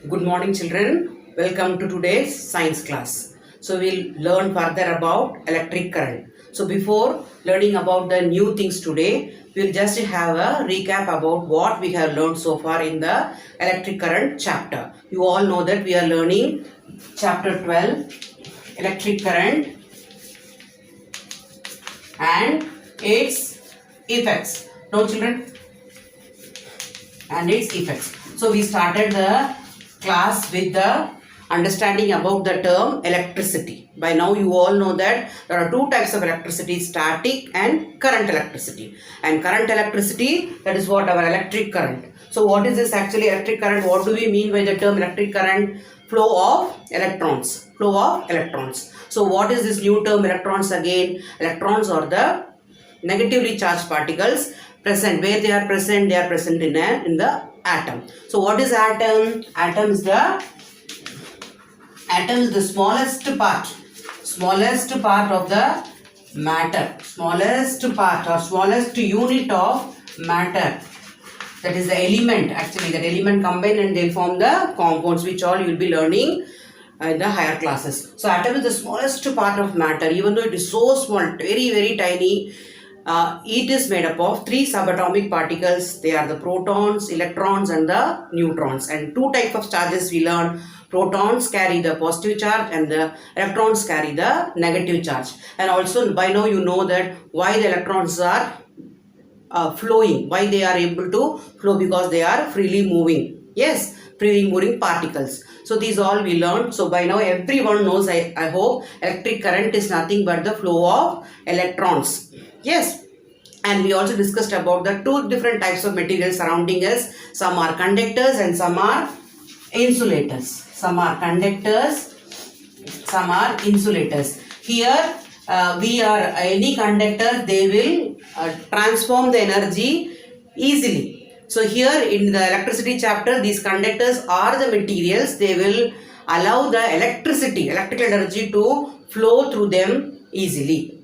Good morning, children. Welcome to today's science class. So, we'll learn further about electric current. So, before learning about the new things today, we'll just have a recap about what we have learned so far in the electric current chapter. You all know that we are learning chapter 12, electric current and its effects. No, children? And its effects. So we started the class with the understanding about the term electricity. By now you all know that there are two types of electricity, static and current electricity. And current electricity, that is what our electric current. So what is this actually electric current? What do we mean by the term electric current? Flow of electrons. Flow of electrons. So what is this new term electrons again? Electrons are the negatively charged particles present. Where they are present in the atom. So what is atom? Atom is the smallest part of the matter, smallest part or smallest unit of matter. That is the element. Actually, that element combine and they form the compounds, which all you will be learning in the higher classes. So atom is the smallest part of matter, even though it is so small, very, very tiny. It is made up of three subatomic particles. They are the protons, electrons and the neutrons. And two types of charges we learn. Protons carry the positive charge and the electrons carry the negative charge. And also by now you know that why the electrons are flowing. Why they are able to flow? Because they are freely moving. Yes, freely moving particles. So these all we learned. So by now everyone knows, I hope, electric current is nothing but the flow of electrons. Yes, and we also discussed about the two different types of materials surrounding us. Some are conductors and some are insulators. Some are conductors, some are insulators. Here we are any conductor, they will transform the energy easily. So here in the electricity chapter, these conductors are the materials. They will allow the electrical energy to flow through them easily.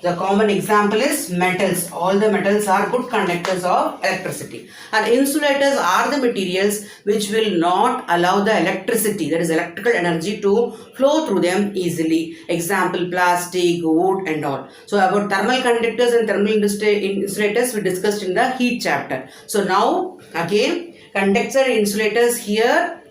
The common example is metals. All the metals are good conductors of electricity. And insulators are the materials which will not allow the electricity, that is electrical energy, to flow through them easily. Example, plastic, wood and all. So about thermal conductors and thermal insulators we discussed in the heat chapter. So now again, conductor insulators here,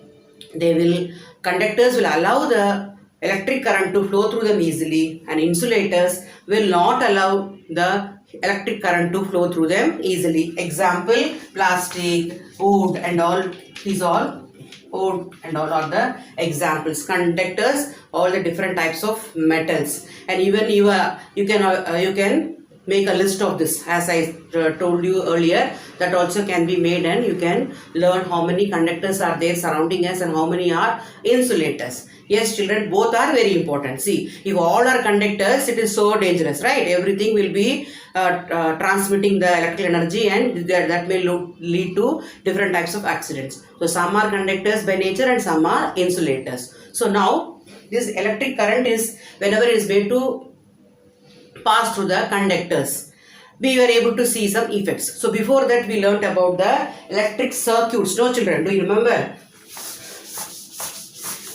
conductors will allow the electric current to flow through them easily, and insulators will not allow the electric current to flow through them easily. Example, plastic, wood and all, these all wood and all are the examples. Conductors, all the different types of metals. And even you can make a list of this, as I told you earlier. That also can be made, and you can learn how many conductors are there surrounding us and how many are insulators. Yes, children, both are very important. See, if all are conductors, it is so dangerous, right? Everything will be transmitting the electrical energy, and that may lead to different types of accidents. So some are conductors by nature and some are insulators. So now this electric current is, whenever it is made to pass through the conductors, we were able to see some effects. So before that we learnt about the electric circuits. No, children, do you remember?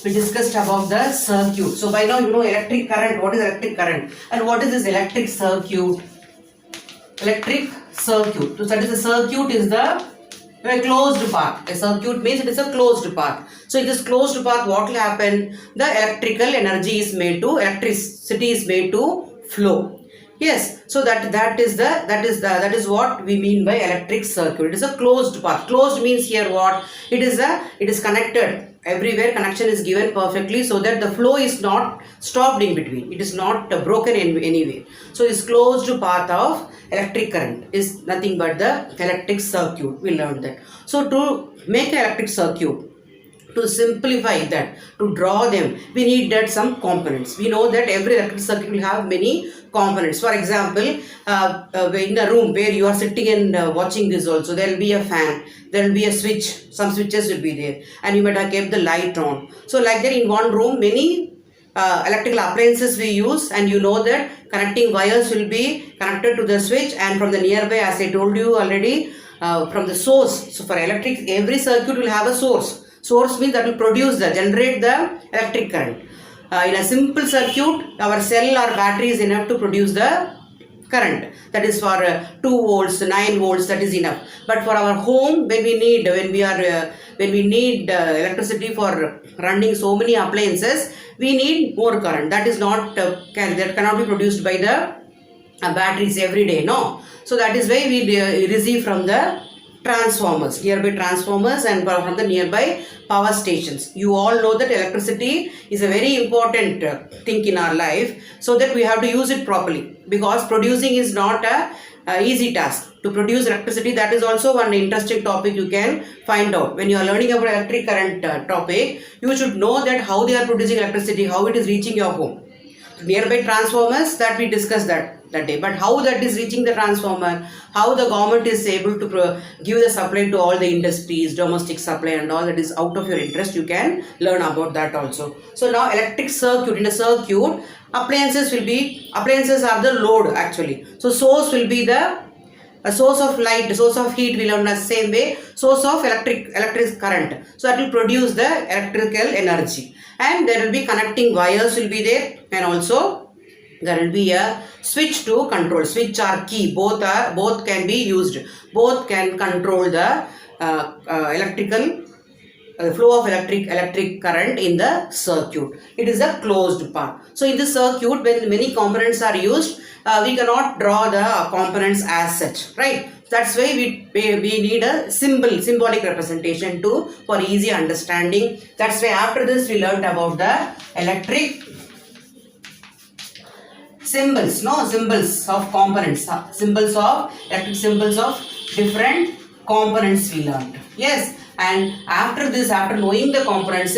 We discussed about the circuit. So by now you know electric current. What is electric current? And what is this electric circuit? Electric circuit. So that is, the circuit is the closed path. A circuit means it is a closed path. So in this closed path, what will happen? The electricity is made to flow. Yes, so that is what we mean by electric circuit. It is a closed path. Closed means here what? It is connected. Everywhere connection is given perfectly, so that the flow is not stopped in between. It is not broken in any way. So this closed path of electric current is nothing but the electric circuit. We learned that. So to make an electric circuit, to simplify that, to draw them, we need that some components. We know that every electric circuit will have many components. For example, in a room where you are sitting and watching this also, there will be a fan, there will be a switch, some switches will be there, and you might have kept the light on. So like that, in one room, many electrical appliances we use, and you know that connecting wires will be connected to the switch, and from the nearby, as I told you already, from the source. So for electric, every circuit will have a source. Source means that will generate the electric current. In a simple circuit, our cell or battery is enough to produce the current. That is for 2 volts, 9 volts, that is enough. But for our home, when we need electricity for running so many appliances, we need more current. That is not that cannot be produced by the batteries every day. No. So that is why we receive from the transformers, nearby transformers, and from the nearby power stations. You all know that electricity is a very important thing in our life, so that we have to use it properly, because producing is not a easy task. To produce electricity, that is also one interesting topic you can find out. When you are learning about electric current topic, you should know that how they are producing electricity, how it is reaching your home. Nearby transformers, that we discussed that day, but how that is reaching the transformer, how the government is able to give the supply to all the industries, domestic supply and all, that is out of your interest. You can learn about that also. So now electric circuit, in a circuit, appliances are the load actually. So source will be a source of light, source of heat, will learn the same way, source of electric current. So that will produce the electrical energy, and there will be connecting wires will be there, and also there will be a switch to control. Switch or key, both can be used. Both can control the electrical flow of electric current in the circuit. It is a closed path. So in the circuit, when many components are used, we cannot draw the components as such, right? That's why we need a symbolic representation for easy understanding. That's why after this we learned about the electric symbols of components, electric symbols of different components we learned. Yes, and after knowing the components,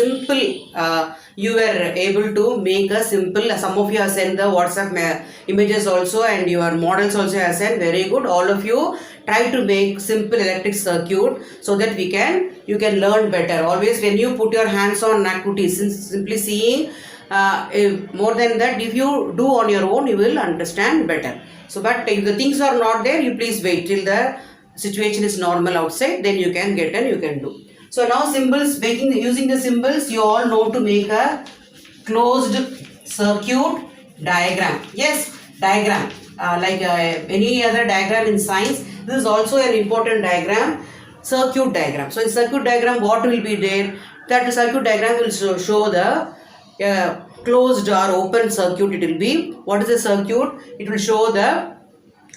you were able to make a simple, some of you have sent the WhatsApp images also, and your models also have sent. Very good. All of you try to make simple electric circuit, so that you can learn better. Always when you put your hands on activities, simply seeing, more than that, if you do on your own, you will understand better. So but if the things are not there, you please wait till the situation is normal outside, then you can get and you can do. So now symbols, using the symbols, you all know to make a closed circuit diagram. Yes, diagram, like any other diagram in science, this is also an important diagram, circuit diagram. So in circuit diagram, what will be there? That circuit diagram will show the closed or open circuit. It will be, what is the circuit? It will show the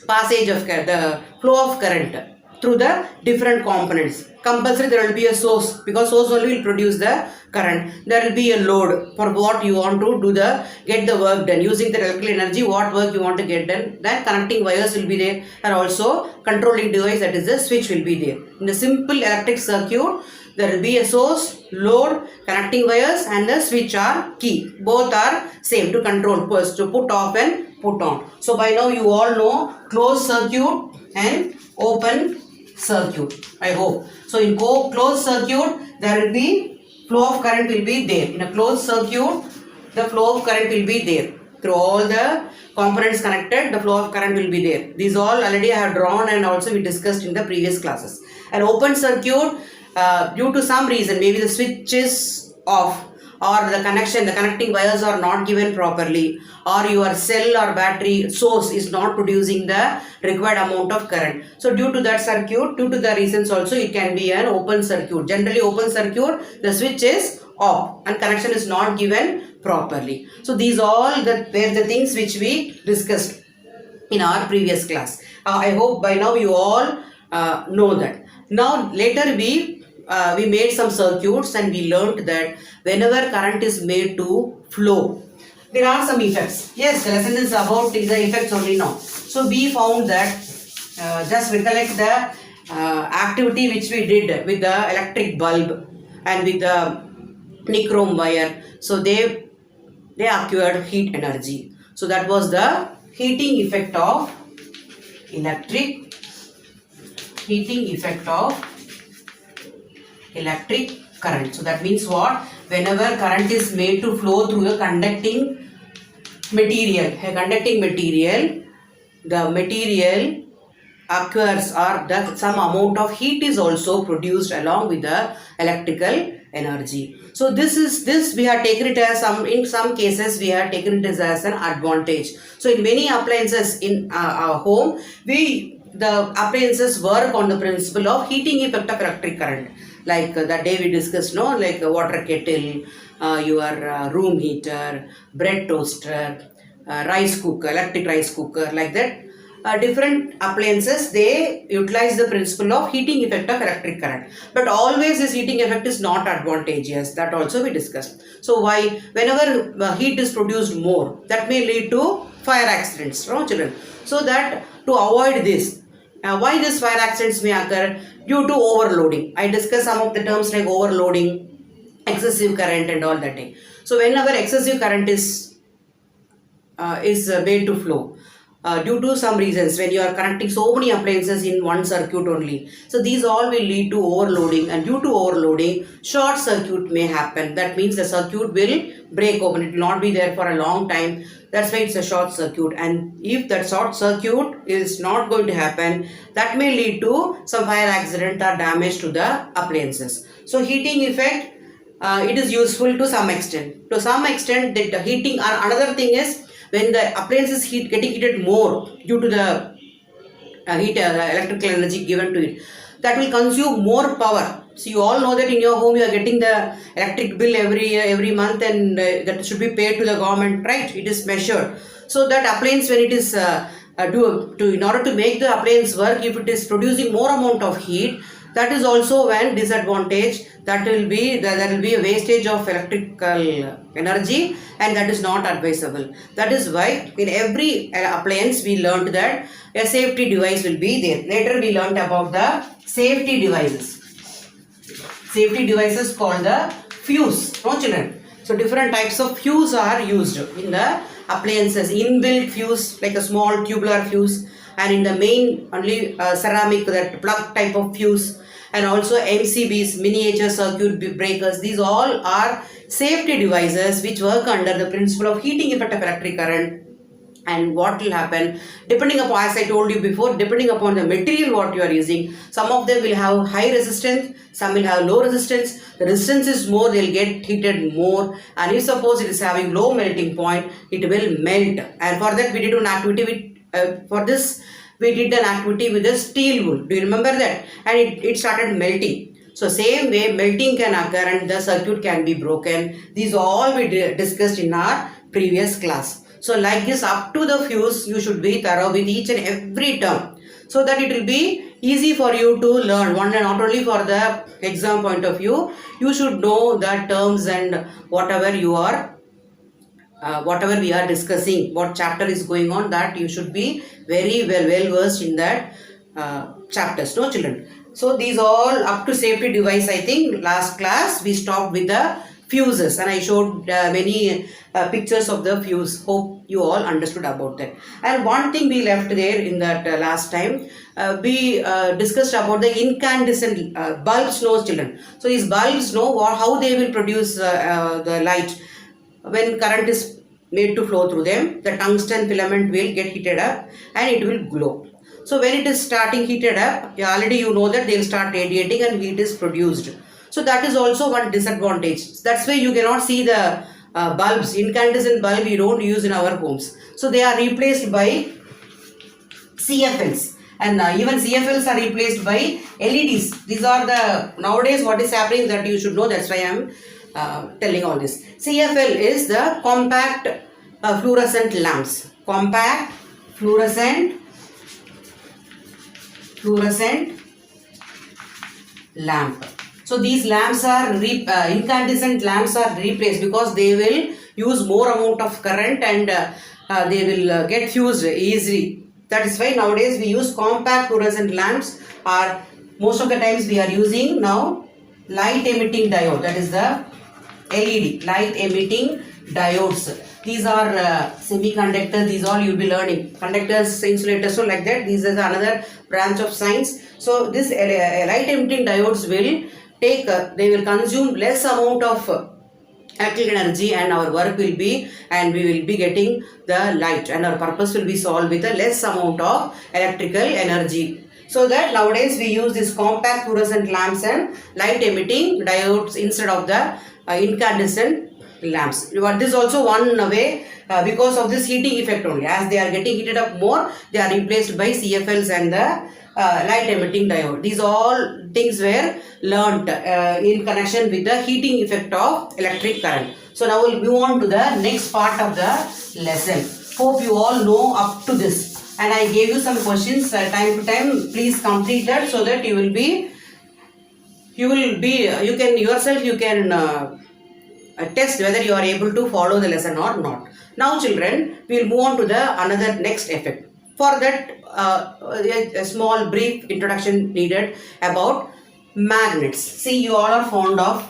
passage of the flow of current through the different components. Compulsory there will be a source, because source only will produce the current. There will be a load for what you want to get the work done. Using the electrical energy, what work you want to get done. Then connecting wires will be there, and also controlling device, that is the switch, will be there. In a simple electric circuit, there will be a source, load, connecting wires, and the switch or key. Both are same to control, first to put off and put on. So by now you all know closed circuit and open circuit, I hope. So in closed circuit, there will be flow of current will be there. In a closed circuit, the flow of current will be there. Through all the components connected, the flow of current will be there. These all already I have drawn, and also we discussed in the previous classes. An open circuit, due to some reason, maybe the switch is off, or the connecting wires are not given properly, or your cell or battery source is not producing the required amount of current. So due to that circuit, due to the reasons also, it can be an open circuit. Generally open circuit, the switch is off and connection is not given properly. So these all were the things which we discussed in our previous class. I hope by now you all know that. Now later we made some circuits, and we learned that whenever current is made to flow, there are some effects. Yes, the lesson is about the effects only now. So we found that, just recollect the activity which we did with the electric bulb and with the nichrome wire. So they acquired heat energy. So that was the heating effect of electric current. So that means what? Whenever current is made to flow through a conducting material, the material occurs or that some amount of heat is also produced along with the electrical energy. So this we have taken it as in some cases we have taken it as an advantage. So in many appliances in our home, the appliances work on the principle of heating effect of electric current, like that day we discussed, no, like a water kettle, your room heater, bread toaster, rice cooker, electric rice cooker, like that. Different appliances, they utilize the principle of heating effect of electric current, but always this heating effect is not advantageous. That also we discussed. So why, whenever heat is produced more, that may lead to fire accidents, no children. So that to avoid this, why this fire accidents may occur? Due to overloading. I discussed some of the terms like overloading, excessive current and all that thing. So whenever excessive current is made to flow, due to some reasons, when you are connecting so many appliances in one circuit only, so these all will lead to overloading, and due to overloading, short circuit may happen. That means the circuit will break open, it will not be there for a long time. That's why it's a short circuit, and if that short circuit is not going to happen, that may lead to some fire accident or damage to the appliances. So heating effect, it is useful to some extent. To some extent, the heating, another thing is, when the appliance is getting heated more due to the electrical energy given to it, that will consume more power. So you all know that in your home you are getting the electric bill every month, and that should be paid to the government, right? It is measured. So that appliance, when it is in order to make the appliance work, if it is producing more amount of heat, that is also one disadvantage. That will be there will be a wastage of electrical energy, and that is not advisable. That is why in every appliance we learned that a safety device will be there. Later we learned about the safety devices. Safety devices called the fuse, no children. So different types of fuse are used in the appliances. Inbuilt fuse, like a small tubular fuse, and in the main only ceramic, that plug type of fuse, and also MCBs, miniature circuit breakers. These all are safety devices which work under the principle of heating effect of electric current. And what will happen, depending upon, as I told you before, depending upon the material what you are using, some of them will have high resistance, some will have low resistance. The resistance is more, they will get heated more, and if suppose it is having low melting point, it will melt. And for that we did an activity we did an activity with a steel wool. Do you remember that? And it started melting. So same way melting can occur and the circuit can be broken. These all we discussed in our previous class. So like this, up to the fuse you should be thorough with each and every term, so that it will be easy for you to learn. One, and not only for the exam point of view, you should know the terms and whatever we are discussing, what chapter is going on, that you should be very well versed in that chapters, no children. So these all up to safety device. I think last class we stopped with the fuses, and I showed many pictures of the fuse. Hope you all understood about that. And one thing we left there in that last time, we discussed about the incandescent bulbs, no children. So these bulbs, know how they will produce the light. When current is made to flow through them, the tungsten filament will get heated up and it will glow. So when it is starting heated up, already you know that they will start radiating and heat is produced. So that is also one disadvantage. That's why you cannot see the bulbs, incandescent bulb we don't use in our homes. So they are replaced by CFLs. And even CFLs are replaced by LEDs. These are the, nowadays what is happening, that you should know. That's why I am telling all this. CFL is the compact fluorescent lamps. Compact fluorescent lamp. So these lamps are incandescent lamps are replaced because they will use more amount of current and they will get fused easily. That is why nowadays we use compact fluorescent lamps, or most of the times we are using now light emitting diode. That is the LED, light emitting diodes. These are semiconductors. These all you will be learning. Conductors, insulators, so like that. This is another branch of science. So this light emitting diodes will take, they will consume less amount of electrical energy, and our work will be, and we will be getting the light, and our purpose will be solved with a less amount of electrical energy. So that nowadays we use this compact fluorescent lamps and light emitting diodes instead of the incandescent lamps. But this is also one way, because of this heating effect only. As they are getting heated up more, they are replaced by CFLs and the light emitting diode. These all things were learnt in connection with the heating effect of electric current. So now we'll move on to the next part of the lesson. Hope you all know up to this. And I gave you some questions time to time. Please complete that so that you can yourself, you can test whether you are able to follow the lesson or not. Now children, we will move on to the another next effect. For that, a small brief introduction needed about magnets. See, you all are fond of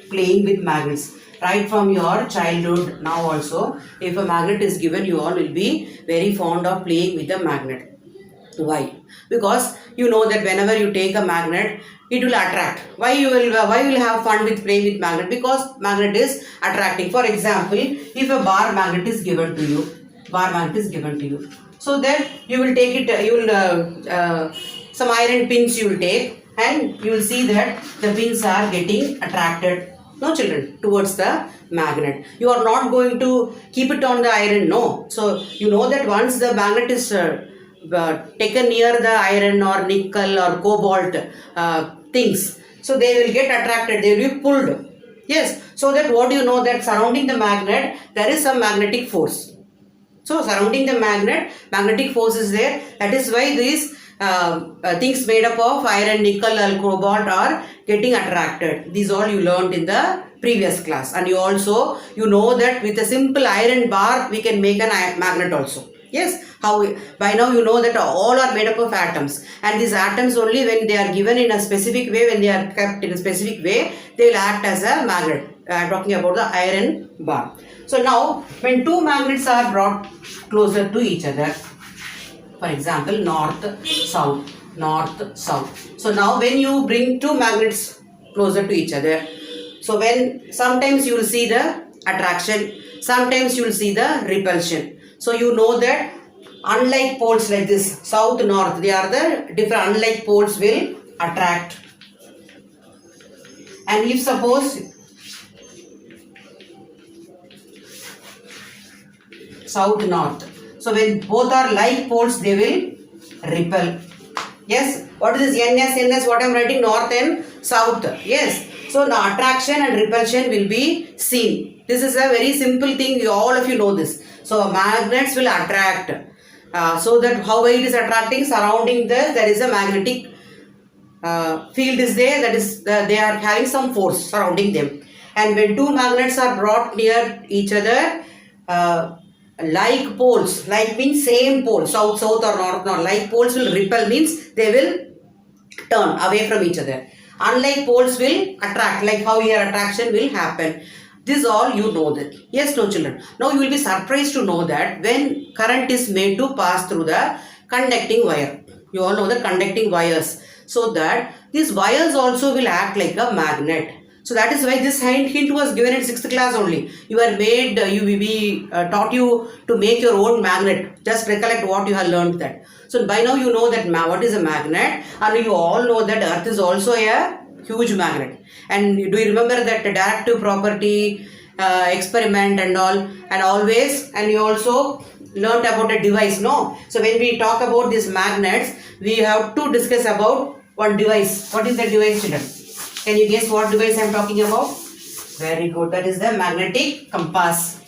playing with magnets. Right from your childhood now also, if a magnet is given, you all will be very fond of playing with the magnet. Why? Because you know that whenever you take a magnet, it will attract. Why you will have fun with playing with magnet? Because magnet is attracting. For example, if a bar magnet is given to you, so then you will take it. Some iron pins you will take, and you will see that the pins are getting attracted. No children, towards the magnet. You are not going to keep it on the iron, no. So you know that once the magnet is taken near the iron or nickel or cobalt things, so they will get attracted, they will be pulled. Yes, so that what you know that surrounding the magnet there is some magnetic force. So surrounding the magnet, magnetic force is there. That is why these things made up of iron, nickel or cobalt are getting attracted. These all you learned in the previous class. And you know that with a simple iron bar we can make a magnet also. Yes, how by now you know that all are made up of atoms, and these atoms only when they are given in a specific way, when they are kept in a specific way, they will act as a magnet. I am talking about the iron bar. So now when two magnets are brought closer to each other, for example north south. So now when you bring two magnets closer to each other, so when sometimes you will see the attraction, sometimes you will see the repulsion. So you know that unlike poles like this, south, north, they are the different, unlike poles will attract. And if suppose south, north, so when both are like poles, they will repel. Yes, what is this NS, what I am writing, north and south. Yes, so the attraction and repulsion will be seen. This is a very simple thing, all of you know this. So magnets will attract. So that how it is attracting, surrounding there is a magnetic field is there, that is they are having some force surrounding them. And when two magnets are brought near each other, like poles, like means same pole, south or north, like poles will repel means they will turn away from each other. Unlike poles will attract, like how here attraction will happen. This all you know that. Yes, no children. Now you will be surprised to know that when current is made to pass through the conducting wire, you all know the conducting wires, so that these wires also will act like a magnet. So that is why this hint was given in 6th class only. You are made, we taught you to make your own magnet. Just recollect what you have learned that. So by now you know that what is a magnet, and you all know that Earth is also a huge magnet. And do you remember that directive property experiment and all, and always, and you also learned about a device, no? So when we talk about these magnets, we have to discuss about one device. What is the device, children? Can you guess what device I am talking about? Very good. That is the magnetic compass.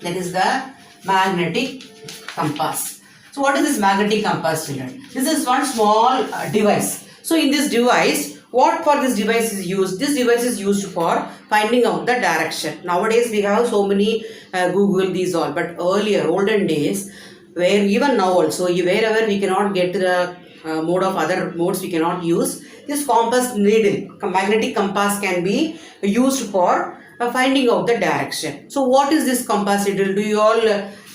That is the magnetic compass. So what is this magnetic compass, children? This is one small device. So in this device, what for this device is used? This device is used for finding out the direction. Nowadays we have so many Google, these all. But earlier, olden days, where even now also, wherever we cannot get to the mode of other modes, we cannot use this compass needle. Magnetic compass can be used for finding out the direction. So what is this compass needle? Do you all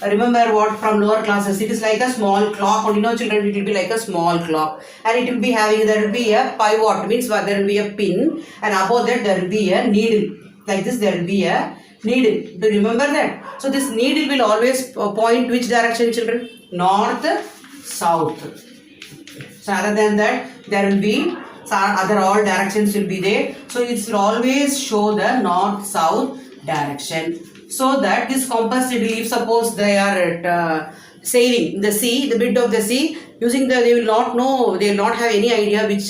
remember what from lower classes? It is like a small clock. Only know children, it will be like a small clock, and it will be having, there will be a pivot, means there will be a pin, and above that there will be a needle. like this, there will be a needle. Do you remember that? So this needle will always point which direction, children? North, south. So other than that, there will be other all directions will be there. So it will always show the north, south direction. So that this compass needle, if suppose they are at sailing in the sea, the bed of the sea, using they will not know, they will not have any idea which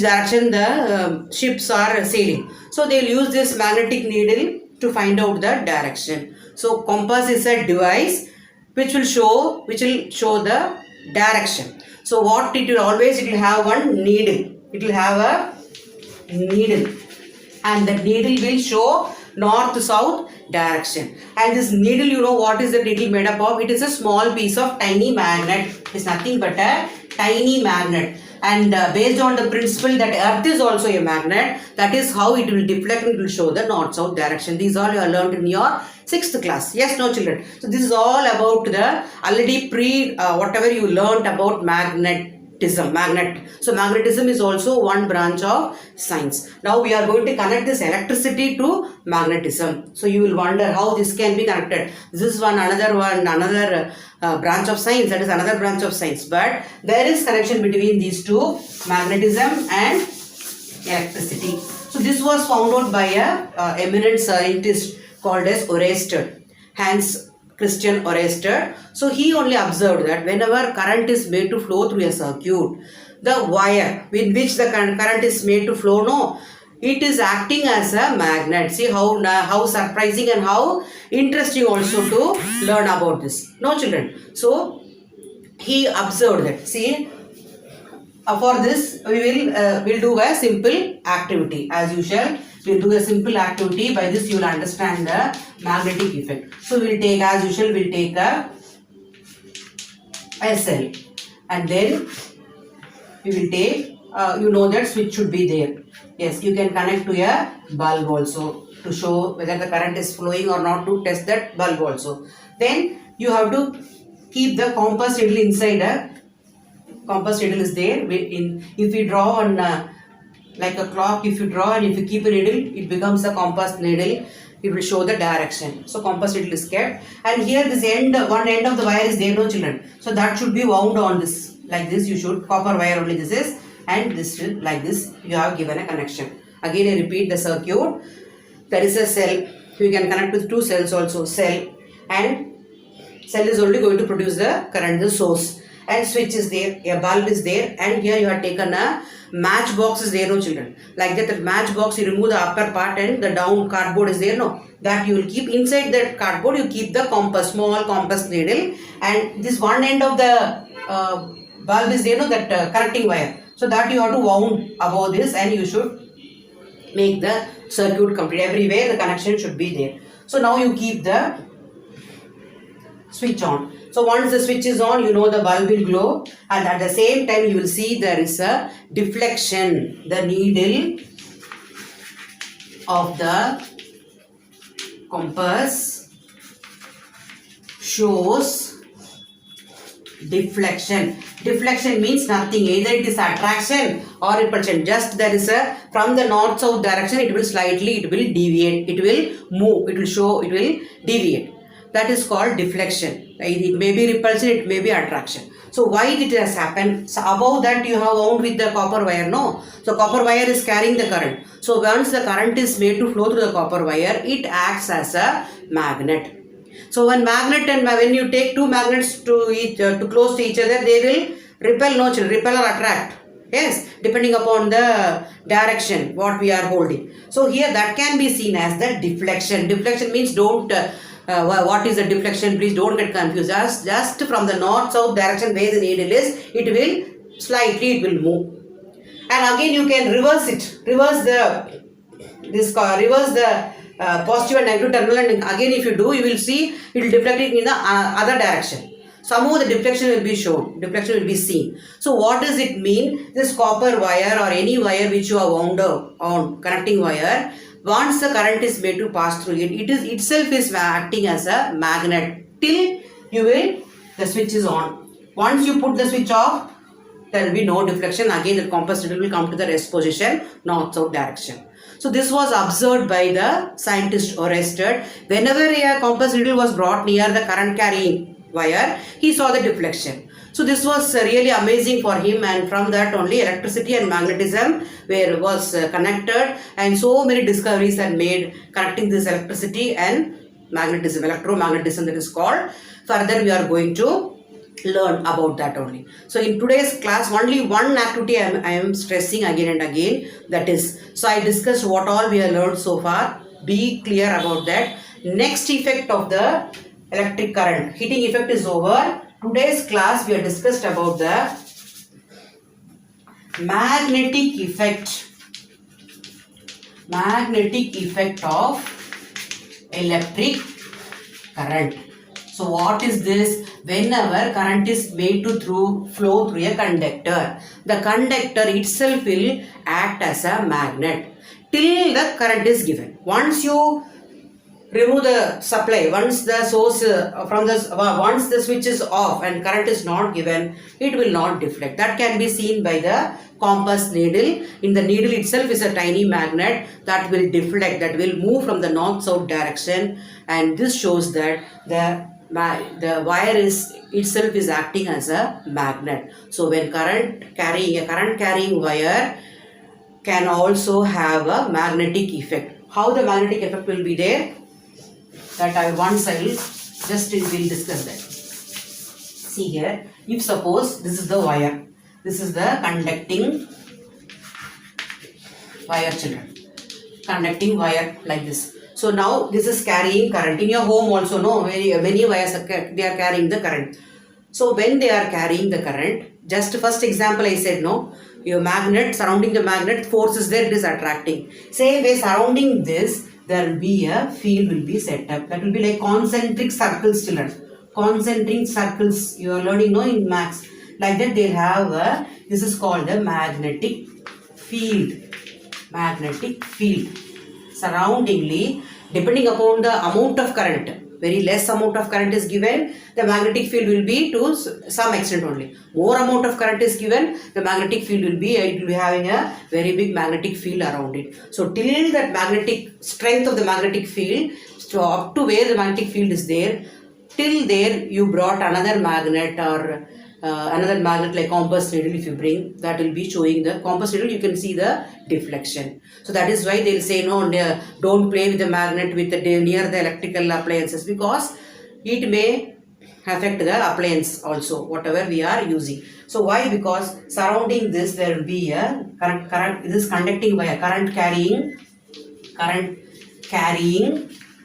direction the ships are sailing. So they will use this magnetic needle to find out the direction. So compass is a device which will show the direction. So what it will always, it will have one needle. It will have a needle, and the needle will show north south direction. And this needle, you know what is the needle made up of? It is a small piece of tiny magnet. It's nothing but a tiny magnet. And based on the principle that earth is also a magnet, that is how it will deflect and it will show the north south direction. These all you have learned in your 6th class. Yes, no children. So this is all about the already whatever you learned about magnetism. So magnetism is also one branch of science. Now we are going to connect this electricity to magnetism. So you will wonder how this can be connected. This is another branch of science. That is another branch of science. But there is connection between these two, magnetism and electricity. So this was found out by a eminent scientist called as Oersted, Hans Christian Oersted. So he only observed that whenever current is made to flow through a circuit, the wire with which the current is made to flow, it is acting as a magnet. See how surprising and how interesting also to learn about this. No children. So he observed that. See, for this we will do a simple activity as usual. We'll do a simple activity. By this you will understand the magnetic effect. So we'll take, as usual, we'll take a cell, and then we will take, you know that switch should be there. Yes, you can connect to a bulb also to show whether the current is flowing or not, to test that bulb also. Then you have to keep the compass needle inside. A compass needle is there. If we draw on like a clock, if you draw and if you keep a needle, it becomes a compass needle. It will show the direction. So compass needle is kept, and here this one end of the wire is there, no children. So that should be wound on this, like this. You should, copper wire only this is, and this should, like this you have given a connection. Again I repeat the circuit. There is a cell. You can connect with two cells also. Cell, and cell is only going to produce the current, the source, and switch is there, a bulb is there, and here you have taken a matchbox is there, no children. Like that, the matchbox, you remove the upper part and the down cardboard is there, no. That you will keep inside that cardboard, you keep the compass, small compass needle, and this one end of the bulb is there, no, that connecting wire. So that you have to wound above this, and you should make the circuit complete. Everywhere the connection should be there. So now you keep the switch on. So once the switch is on, you know the bulb will glow, and at the same time you will see there is a deflection. The needle of the compass shows deflection. Deflection means nothing. Either it is attraction or repulsion. Just there is a, from the north south direction, it will slightly, it will deviate, it will move, it will show, it will deviate. That is called deflection. It may be repulsion, it may be attraction. So why it has happened? So above that you have wound with the copper wire, no? So copper wire is carrying the current. So once the current is made to flow through the copper wire, it acts as a magnet. So when you take two magnets to close to each other, they will repel, no children, repel or attract. Yes, depending upon the direction what we are holding. So here that can be seen as the deflection. Deflection means don't. What is the deflection? Please don't get confused. Just from the north-south direction where the needle is, it will slightly, it will move. And again you can reverse it. Reverse the positive and negative terminal, and again if you do, you will see it will deflect it in the other direction. Somehow the deflection will be shown. Deflection will be seen. So what does it mean? This copper wire or any wire which you have wound on, connecting wire, once the current is made to pass through it, it is itself is acting as a magnet till the switch is on. Once you put the switch off, there will be no deflection. Again the compass needle will come to the rest position, north-south direction. So this was observed by the scientist Oersted. Whenever a compass needle was brought near the current carrying wire, he saw the deflection. So this was really amazing for him, and from that only electricity and magnetism was connected, and so many discoveries are made connecting this electricity and magnetism, electromagnetism that is called. Further we are going to learn about that only. So in today's class only one activity I am stressing again and again, that is, so I discussed what all we have learned so far. Be clear about that. Next effect of the electric current, heating effect is over. Today's class we have discussed about the magnetic effect of electric current. So what is this? Whenever current is made to flow through a conductor, the conductor itself will act as a magnet till the current is given. Once you remove the supply, once the source once the switch is off and current is not given, it will not deflect. That can be seen by the compass needle. In the needle itself is a tiny magnet that will deflect, that will move from the north-south direction, and this shows that the wire itself is acting as a magnet. So when current carrying wire can also have a magnetic effect. How the magnetic effect will be there? That I will discuss that. See here, if suppose this is the wire, this is the conducting wire, children, conducting wire like this. So now this is carrying current. In your home also, no, many wires they are carrying the current. So when they are carrying the current, just first example I said, no, your magnet, surrounding the magnet, force is there, it is attracting. Same way surrounding this, there will be a field will be set up. That will be like concentric circles, children. Concentric circles, you are learning, no, in maths. Like that they'll have this is called the magnetic field. Magnetic field. Surroundingly, depending upon the amount of current, very less amount of current is given, the magnetic field will be to some extent only. More amount of current is given, the magnetic field will be having a very big magnetic field around it. So till that magnetic strength of the magnetic field, so up to where the magnetic field is there, till there you brought another magnet or another magnet like compass needle. If you bring, that will be showing the compass needle, you can see the deflection. So that is why they will say, no, don't play with the magnet with near the electrical appliances, because it may affect the appliance also, whatever we are using. So why? Because surrounding this there will be a current this conducting wire, current carrying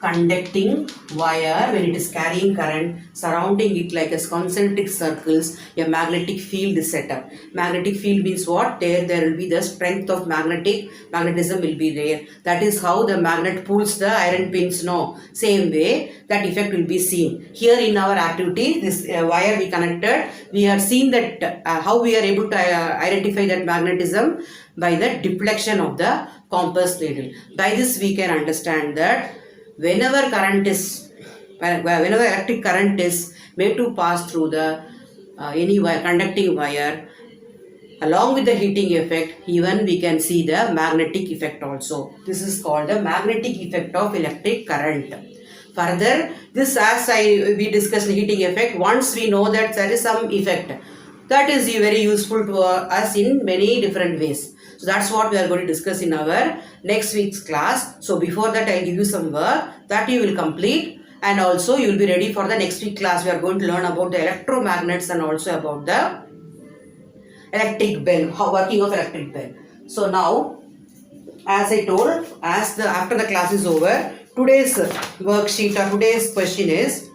conducting wire. When it is carrying current, surrounding it like as concentric circles, a magnetic field is set up. Magnetic field means what? There will be the strength of magnetism will be there. That is how the magnet pulls the iron pins. No, same way that effect will be seen here in our activity. This wire we connected, we have seen that how we are able to identify that magnetism by the deflection of the compass needle. By this we can understand that whenever electric current is made to pass through the any wire, conducting wire, along with the heating effect, even we can see the magnetic effect also. This is called the magnetic effect of electric current. Further, this we discussed the heating effect. Once we know that there is some effect, that is very useful to us in many different ways. So that's what we are going to discuss in our next week's class. So before that, I'll give you some work that you will complete, and also you will be ready for the next week class. We are going to learn about the electromagnets and also about the electric bell, working of electric bell. So now, as I told, after the class is over, today's worksheet or today's question is,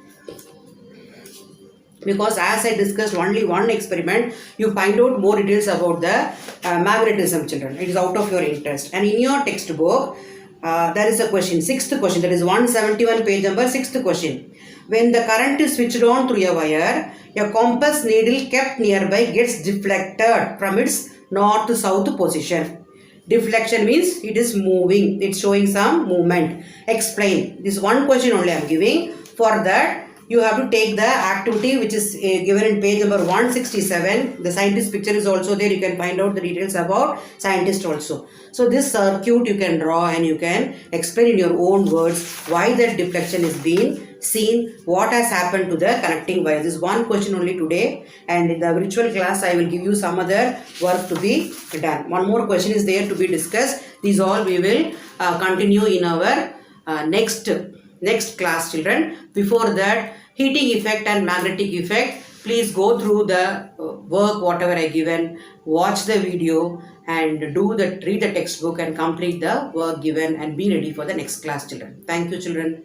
because as I discussed only one experiment, you find out more details about the magnetism, children. It is out of your interest. And in your textbook, there is a question, 6th question, that is 171 page number, 6th question. When the current is switched on through a wire, a compass needle kept nearby gets deflected from its north to south position. Deflection means it is moving, it's showing some movement. Explain. This one question only I am giving. For that, you have to take the activity which is given in page number 167. The scientist picture is also there. You can find out the details about scientist also. So this circuit you can draw and you can explain in your own words why that deflection is being seen, what has happened to the connecting wires. This is one question only today, and in the virtual class I will give you some other work to be done. One more question is there to be discussed. These all we will continue in our next class, children. Before that, heating effect and magnetic effect, please go through the work whatever I given, watch the video and read the textbook and complete the work given, and be ready for the next class, children. Thank you, children.